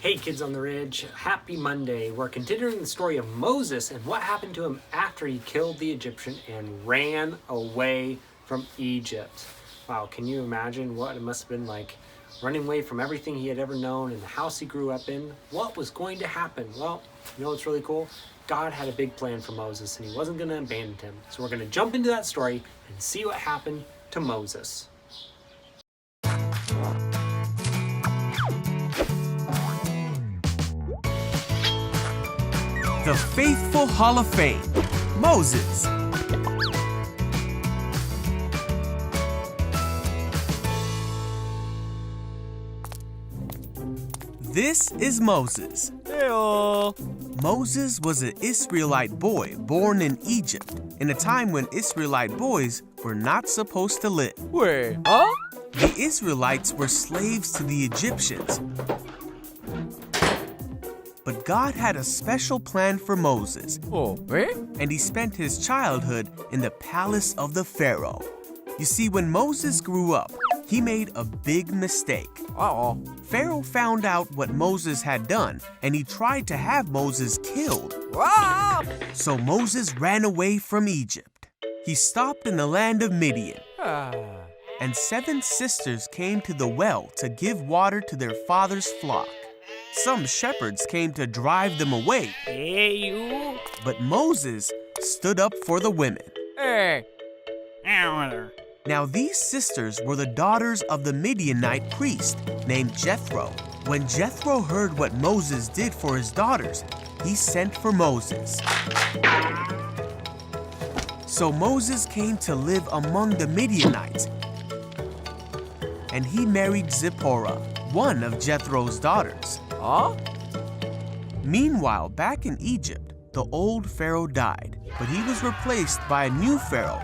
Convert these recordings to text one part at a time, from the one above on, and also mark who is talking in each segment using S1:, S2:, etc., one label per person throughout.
S1: Hey kids on the ridge, happy Monday. We're continuing the story of Moses and what happened to him after he killed the Egyptian and ran away from Egypt. Wow, can you imagine what it must have been like running away from everything he had ever known and the house he grew up in? What was going to happen? Well, you know what's really cool? God had a big plan for Moses and he wasn't going to abandon him. So we're going to jump into that story and see what happened to Moses.
S2: The Faithful Hall of Fame, Moses. This is Moses.
S3: Heyo.
S2: Moses was an Israelite boy born in Egypt in a time when Israelite boys were not supposed to live.
S3: Wait, huh?
S2: The Israelites were slaves to the Egyptians. But God had a special plan for Moses,
S3: Oh, eh?
S2: and he spent his childhood in the palace of the Pharaoh. You see, when Moses grew up, he made a big mistake.
S3: Uh-oh.
S2: Pharaoh found out what Moses had done, and he tried to have Moses killed.
S3: Ah!
S2: So Moses ran away from Egypt. He stopped in the land of Midian, and 7 sisters came to the well to give water to their father's flock. Some shepherds came to drive them away,
S3: Hey, you.
S2: but Moses stood up for the women.
S3: Hey.
S2: Now these sisters were the daughters of the Midianite priest named Jethro. When Jethro heard what Moses did for his daughters, he sent for Moses. So Moses came to live among the Midianites, and he married Zipporah, one of Jethro's daughters.
S3: Huh?
S2: Meanwhile, back in Egypt, the old Pharaoh died, but he was replaced by a new Pharaoh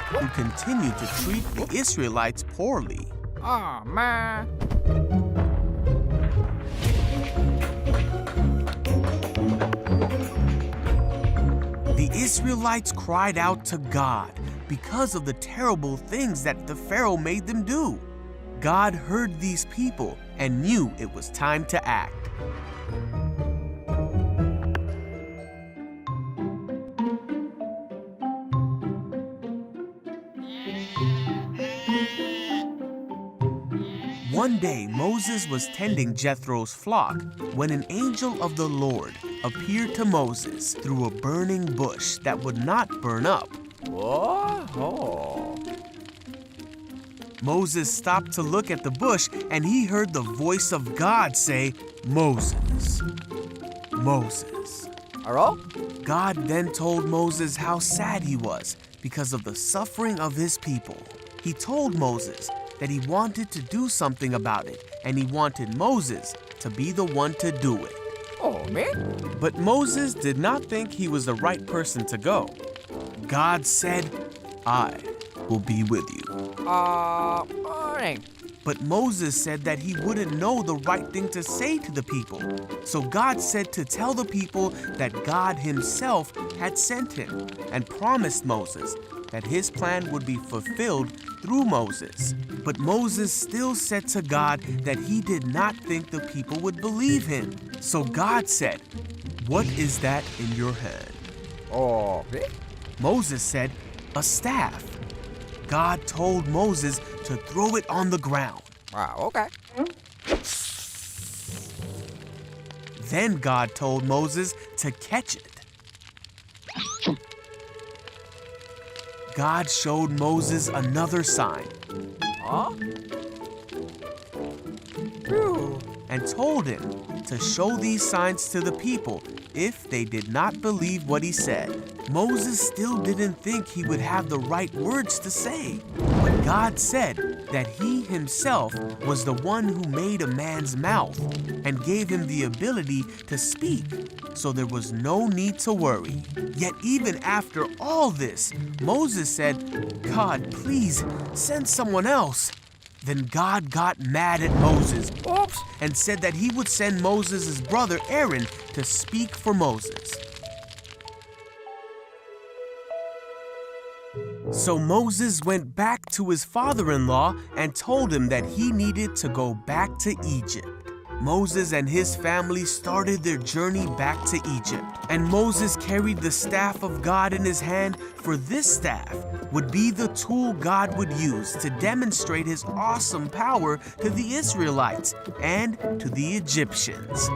S2: who continued to treat the Israelites poorly.
S3: Oh, man.
S2: The Israelites cried out to God because of the terrible things that the Pharaoh made them do. God heard these people and knew it was time to act. One day, Moses was tending Jethro's flock when an angel of the Lord appeared to Moses through a burning bush that would not burn up.
S3: Whoa.
S2: Moses stopped to look at the bush, and he heard the voice of God say, "Moses, Moses."
S3: Hello?
S2: God then told Moses how sad he was because of the suffering of his people. He told Moses that he wanted to do something about it, and he wanted Moses to be the one to do it.
S3: Oh, man.
S2: But Moses did not think he was the right person to go. God said, "I will be with you."
S3: Morning.
S2: But Moses said that he wouldn't know the right thing to say to the people. So God said to tell the people that God himself had sent him and promised Moses that his plan would be fulfilled through Moses. But Moses still said to God that he did not think the people would believe him. So God said, "What is that in your hand?"
S3: Oh, eh?
S2: Moses said, "A staff." God told Moses to throw it on the ground.
S3: Wow, okay.
S2: Then God told Moses to catch it. God showed Moses another sign
S3: Huh? Phew.
S2: and told him to show these signs to the people if they did not believe what he said. Moses still didn't think he would have the right words to say, but God said that he himself was the one who made a man's mouth and gave him the ability to speak, so there was no need to worry. Yet even after all this, Moses said, "God, please send someone else." Then God got mad at Moses
S3: Oops.
S2: and said that he would send Moses' brother Aaron to speak for Moses. So Moses went back to his father-in-law and told him that he needed to go back to Egypt. Moses and his family started their journey back to Egypt, and Moses carried the staff of God in his hand, for this staff would be the tool God would use to demonstrate his awesome power to the Israelites and to the Egyptians.